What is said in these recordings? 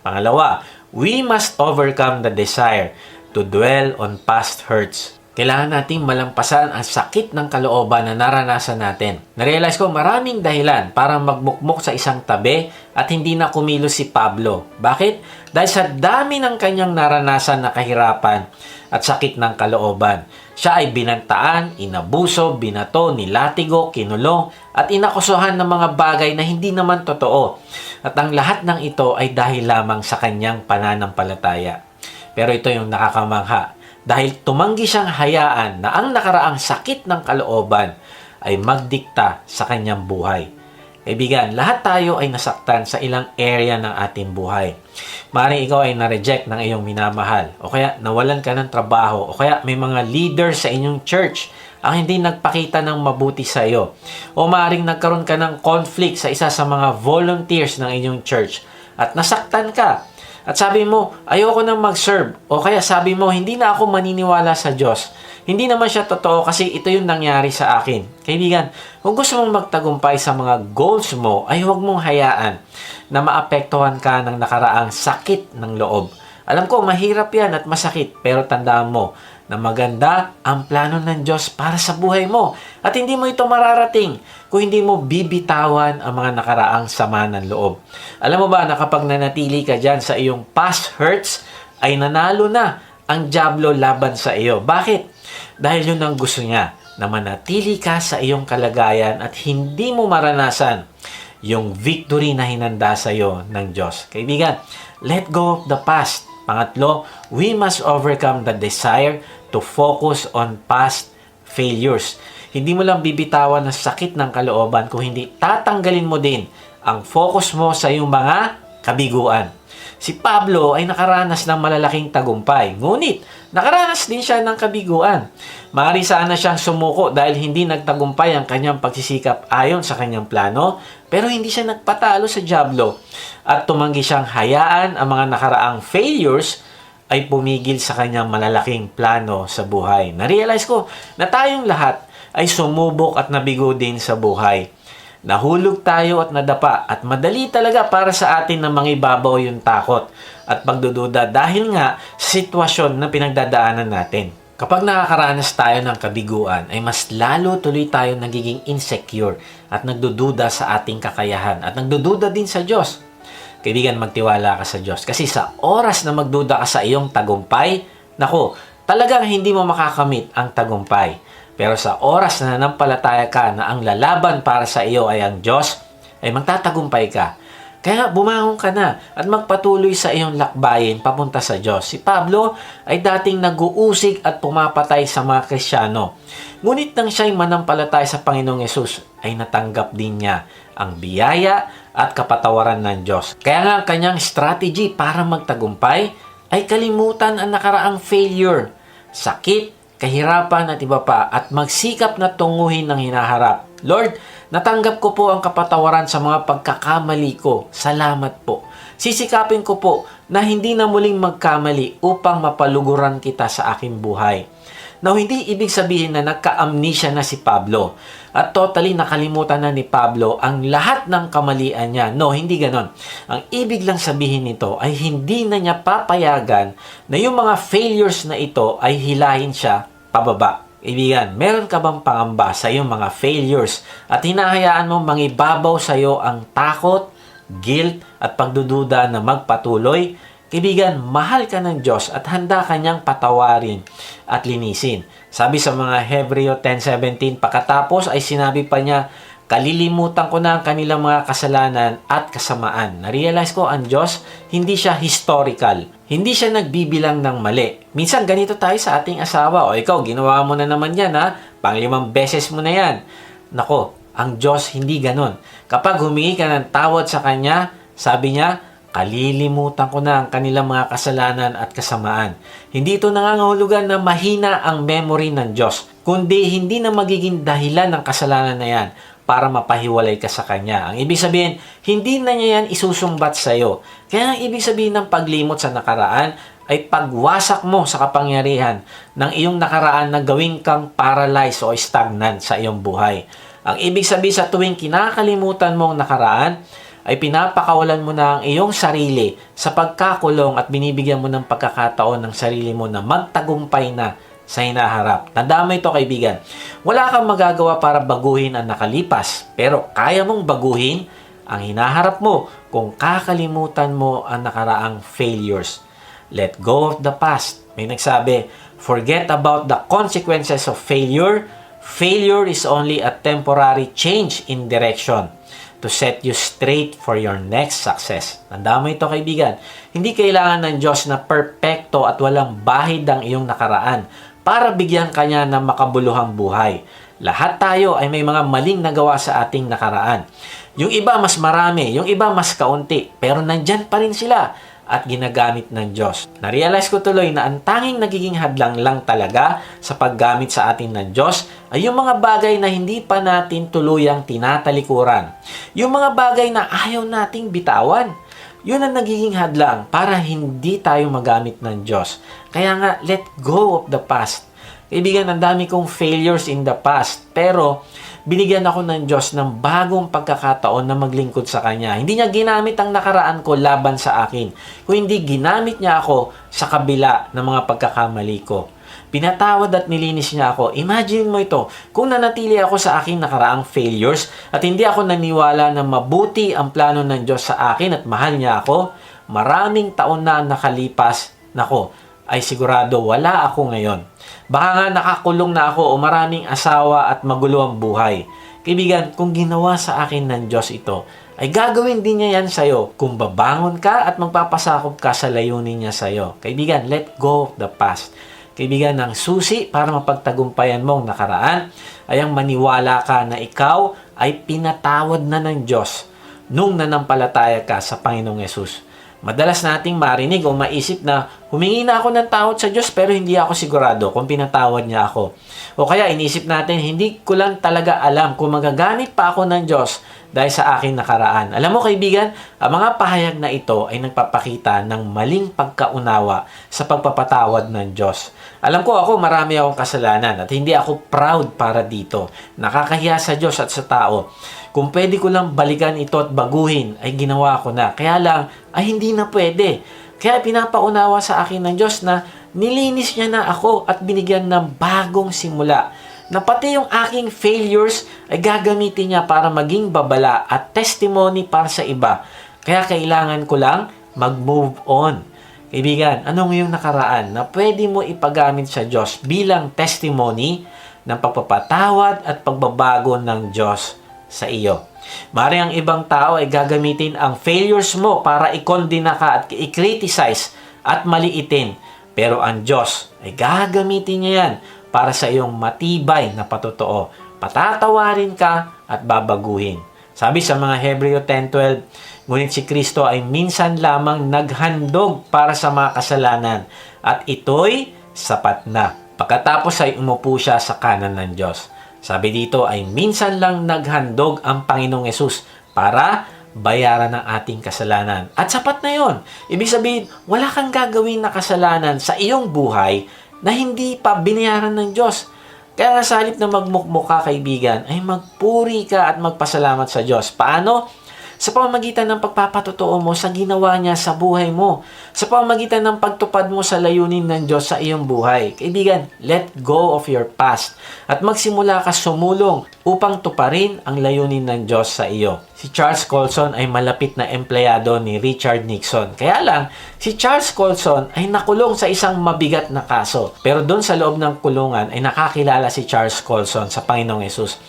Pangalawa, we must overcome the desire to dwell on past hurts. Kailangan nating malampasan ang sakit ng kalooban na naranasan natin. Narealize ko maraming dahilan para magmukmok sa isang tabi at hindi na kumilos si Pablo. Bakit? Dahil sa dami ng kanyang naranasan na kahirapan at sakit ng kalooban. Siya ay binantaan, inabuso, binato, nilatigo, kinulong at inakusuhan ng mga bagay na hindi naman totoo. At ang lahat ng ito ay dahil lamang sa kanyang pananampalataya. Pero ito yung nakakamangha. Dahil tumanggi siyang hayaan na ang nakaraang sakit ng kalooban ay magdikta sa kanyang buhay. Kaibigan, lahat tayo ay nasaktan sa ilang area ng ating buhay. Maaaring ikaw ay na-reject ng iyong minamahal, o kaya nawalan ka ng trabaho, o kaya may mga leader sa inyong church ang hindi nagpakita ng mabuti sa iyo. O maaaring nagkaroon ka ng conflict sa isa sa mga volunteers ng inyong church at nasaktan ka. At sabi mo, ayoko nang mag-serve. O kaya sabi mo, hindi na ako maniniwala sa Diyos. Hindi naman siya totoo kasi ito yung nangyari sa akin. Kaibigan, kung gusto mong magtagumpay sa mga goals mo, ay huwag mong hayaan na maapektuhan ka ng nakaraang sakit ng loob. Alam ko, mahirap yan at masakit. Pero tandaan mo na maganda ang plano ng Diyos para sa buhay mo. At hindi mo ito mararating kung hindi mo bibitawan ang mga nakaraang sama ng loob. Alam mo ba na kapag nanatili ka dyan sa iyong past hurts, ay nanalo na ang dyablo laban sa iyo. Bakit? Dahil yun ang gusto niya, na manatili ka sa iyong kalagayan at hindi mo maranasan yung victory na hinanda sa iyo ng Diyos. Kaibigan, let go of the past. Pangatlo, we must overcome the desire to focus on past failures. Hindi mo lang bibitawan ng sakit ng kalooban kung hindi tatanggalin mo din ang focus mo sa iyong mga kabiguan. Si Pablo ay nakaranas ng malalaking tagumpay, ngunit nakaranas din siya ng kabiguan. Maaari sana siyang sumuko dahil hindi nagtagumpay ang kanyang pagsisikap ayon sa kanyang plano, pero hindi siya nagpatalo sa dyablo at tumanggi siyang hayaan ang mga nakaraang failures ay pumigil sa kanyang malalaking plano sa buhay. Narealize ko na tayong lahat ay sumubok at nabigo din sa buhay. Nahulog tayo at nadapa at madali talaga para sa atin na mangibabaw yung takot at pagdududa dahil nga sa sitwasyon na pinagdadaanan natin. Kapag nakakaranas tayo ng kabiguan, ay mas lalo tuloy tayo nagiging insecure at nagdududa sa ating kakayahan at nagdududa din sa Diyos. Kaibigan, magtiwala ka sa Diyos. Kasi sa oras na magduda ka sa iyong tagumpay, nako, talagang hindi mo makakamit ang tagumpay. Pero sa oras na nanampalataya ka na ang lalaban para sa iyo ay ang Diyos, ay magtatagumpay ka. Kaya bumangon ka na at magpatuloy sa iyong lakbayin papunta sa Diyos. Si Pablo ay dating nag-uusig at pumapatay sa mga Kristiyano. Ngunit nang siya'y manampalataya sa Panginoong Yesus, ay natanggap din niya ang biyaya at kapatawaran ng Diyos. Kaya nga ang kanyang strategy para magtagumpay ay kalimutan ang nakaraang failure, sakit, kahirapan at iba pa at magsikap na tunguhin ng hinaharap. Lord, natanggap ko po ang kapatawaran sa mga pagkakamali ko. Salamat po. Sisikapin ko po na hindi na muling magkamali upang mapaluguran kita sa aking buhay. Now, hindi ibig sabihin na nagka-amnesia na si Pablo at totally nakalimutan na ni Pablo ang lahat ng kamalian niya. No, hindi ganon. Ang ibig lang sabihin nito ay hindi na niya papayagan na yung mga failures na ito ay hilahin siya pababa. Ibigan, meron ka bang pangamba sa iyong mga failures at hinahayaan mo mangibabaw sa iyo ang takot, guilt at pagdududa na magpatuloy? Kaibigan, mahal ka ng Diyos at handa ka niyang patawarin at linisin. Sabi sa mga Hebreo 10:17, pagkatapos ay sinabi pa niya, kalilimutan ko na ang kanilang mga kasalanan at kasamaan. Narealize ko ang Diyos, hindi siya historical. Hindi siya nagbibilang ng mali. Minsan ganito tayo sa ating asawa. O ikaw, ginawa mo na naman yan ha. Pang-5 beses mo na yan. Nako, ang Diyos hindi ganon. Kapag humingi ka ng tawad sa Kanya, sabi niya, kalilimutan ko na ang kanilang mga kasalanan at kasamaan. Hindi ito nangangahulugan na mahina ang memory ng Diyos, kundi hindi na magiging dahilan ng kasalanan na yan para mapahiwalay ka sa Kanya. Ang ibig sabihin, hindi na niya yan isusumbat sa iyo. Kaya ang ibig sabihin ng paglimot sa nakaraan ay pagwasak mo sa kapangyarihan ng iyong nakaraan na gawin kang paralyzed o stagnant sa iyong buhay. Ang ibig sabihin sa tuwing kinakalimutan mo ang nakaraan, ay pinapakawalan mo na ang iyong sarili sa pagkakulong at binibigyan mo ng pagkakataon ng sarili mo na magtagumpay na sa hinaharap. Tandaan mo ito, kaibigan. Wala kang magagawa para baguhin ang nakalipas, pero kaya mong baguhin ang hinaharap mo kung kakalimutan mo ang nakaraang failures. Let go of the past. May nagsabi, forget about the consequences of failure. Failure is only a temporary change in direction to set you straight for your next success. Tandaan mo ito, kaibigan. Hindi kailangan ng Diyos na perpekto at walang bahid ang iyong nakaraan para bigyan kanya ng makabuluhang buhay. Lahat tayo ay may mga maling nagawa sa ating nakaraan. Yung iba mas marami, yung iba mas kaunti, pero nandyan pa rin sila at ginagamit ng Diyos. Na-realize ko tuloy na ang tanging nagiging hadlang lang talaga sa paggamit sa atin ng Diyos ay yung mga bagay na hindi pa natin tuluyang tinatalikuran. Yung mga bagay na ayaw nating bitawan. Yun ang nagiging hadlang para hindi tayo magamit ng Diyos. Kaya nga, let go of the past. Kaibigan, ang dami kong failures in the past, pero binigyan ako ng Diyos ng bagong pagkakataon na maglingkod sa Kanya. Hindi niya ginamit ang nakaraan ko laban sa akin, kung hindi ginamit niya ako sa kabila ng mga pagkakamali ko. Pinatawad at nilinis niya ako. Imagine mo ito, kung nanatili ako sa aking nakaraang failures at hindi ako naniwala na mabuti ang plano ng Diyos sa akin at mahal niya ako, maraming taon na nakalipas, nako, ay sigurado wala ako ngayon. Baka nga nakakulong na ako o maraming asawa at magulo ang buhay. Kaibigan, kung ginawa sa akin ng Diyos ito, ay gagawin din niya yan sa'yo kung babangon ka at magpapasakop ka sa layunin niya sa'yo. Kaibigan, let go of the past. Kaibigan, ng susi para mapagtagumpayan mong nakaraan ay ang maniwala ka na ikaw ay pinatawad na ng Diyos nung nanampalataya ka sa Panginoong Yesus. Madalas nating marinig o maisip na humingi na ako ng tawad sa Diyos pero hindi ako sigurado kung pinatawad niya ako. O kaya inisip natin, hindi ko lang talaga alam kung magagamit pa ako ng Diyos dahil sa aking nakaraan. Alam mo, kaibigan, ang mga pahayag na ito ay nagpapakita ng maling pagkaunawa sa pagpapatawad ng Diyos. Alam ko ako marami akong kasalanan at hindi ako proud para dito. Nakakahiya sa Diyos at sa tao. Kung pwede ko lang balikan ito at baguhin, ay ginawa ko na. Kaya lang, ay hindi na pwede. Kaya pinapaunawa sa akin ng Diyos na nilinis niya na ako at binigyan ng bagong simula. Na pati yung aking failures ay gagamitin niya para maging babala at testimony para sa iba. Kaya kailangan ko lang mag-move on. Kaibigan, anong iyong nakaraan na pwede mo ipagamit sa Diyos bilang testimony ng pagpapatawad at pagbabago ng Diyos sa iyo? Maring ang ibang tao ay gagamitin ang failures mo para ikondena ka at i-criticize at maliitin. Pero ang Diyos ay gagamitin niya yan para sa iyong matibay na patotoo. Patatawarin ka at babaguhin. Sabi sa mga Hebreo 10:12, ngunit si Kristo ay minsan lamang naghandog para sa mga kasalanan at ito'y sapat na. Pagkatapos ay umupo siya sa kanan ng Diyos. Sabi dito ay minsan lang naghandog ang Panginoong Yesus para bayaran ng ating kasalanan. At sapat na yon. Ibig sabihin, wala kang gagawin na kasalanan sa iyong buhay na hindi pa binayaran ng Diyos. Kaya nga sa halip na magmukmuk ka, kaibigan, ay magpuri ka at magpasalamat sa Diyos. Paano? Sa pamamagitan ng pagpapatotoo mo sa ginawa niya sa buhay mo. Sa pamamagitan ng pagtupad mo sa layunin ng Diyos sa iyong buhay. Kaibigan, let go of your past at magsimula ka sumulong upang tuparin ang layunin ng Diyos sa iyo. Si Charles Colson ay malapit na empleyado ni Richard Nixon. Kaya lang, si Charles Colson ay nakulong sa isang mabigat na kaso. Pero doon sa loob ng kulungan ay nakakilala si Charles Colson sa Panginoong Yesus.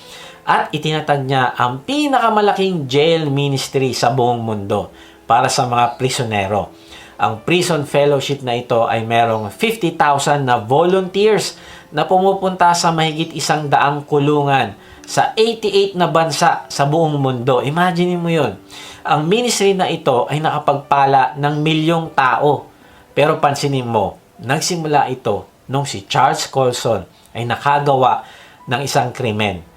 At itinatag niya ang pinakamalaking jail ministry sa buong mundo para sa mga prisonero. Ang prison fellowship na ito ay merong 50,000 na volunteers na pumupunta sa mahigit 100 kulungan sa 88 na bansa sa buong mundo. Imagine mo yun. Ang ministry na ito ay nakapagpala ng milyong tao. Pero pansinin mo, nagsimula ito nung si Charles Colson ay nakagawa ng isang krimen.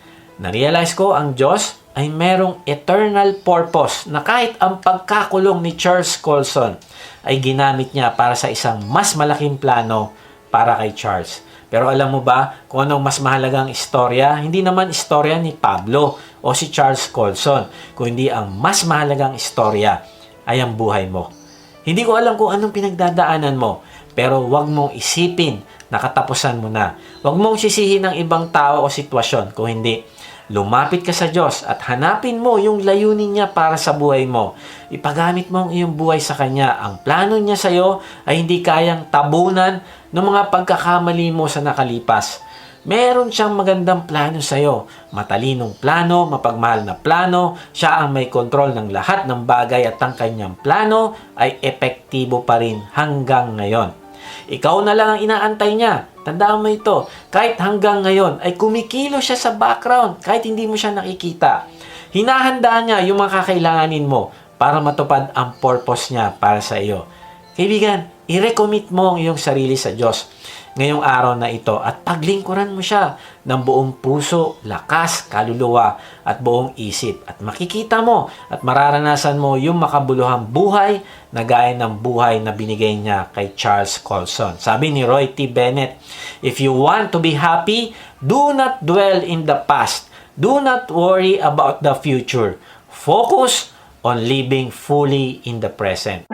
Na-realize ko ang Diyos ay merong eternal purpose na kahit ang pagkakulong ni Charles Colson ay ginamit niya para sa isang mas malaking plano para kay Charles. Pero alam mo ba kung anong mas mahalagang istorya? Hindi naman istorya ni Pablo o si Charles Colson, kundi ang mas mahalagang istorya ay ang buhay mo. Hindi ko alam kung anong pinagdadaanan mo, pero huwag mong isipin na katapusan mo na. Huwag mong sisihin ng ibang tao o sitwasyon, kung hindi, lumapit ka sa Diyos at hanapin mo yung layunin niya para sa buhay mo. Ipagamit mo ang iyong buhay sa Kanya. Ang plano niya sa iyo ay hindi kayang tabunan ng mga pagkakamali mo sa nakalipas. Meron siyang magandang plano sa iyo. Matalinong plano, mapagmahal na plano. Siya ang may kontrol ng lahat ng bagay at ang kanyang plano ay epektibo pa rin hanggang ngayon. Ikaw na lang ang inaantay niya. Tandaan mo ito, kahit hanggang ngayon ay kumikilo siya sa background kahit hindi mo siya nakikita. Hinahandaan niya yung mga kakailanganin mo para matupad ang purpose niya para sa iyo. Kaibigan, i-recommit mo ang iyong sarili sa Diyos ngayong araw na ito at paglingkuran mo siya ng buong puso, lakas, kaluluwa at buong isip. At makikita mo at mararanasan mo yung makabuluhang buhay na gaya ng buhay na binigay niya kay Charles Colson. Sabi ni Roy T. Bennett, "If you want to be happy, do not dwell in the past. Do not worry about the future. Focus on living fully in the present."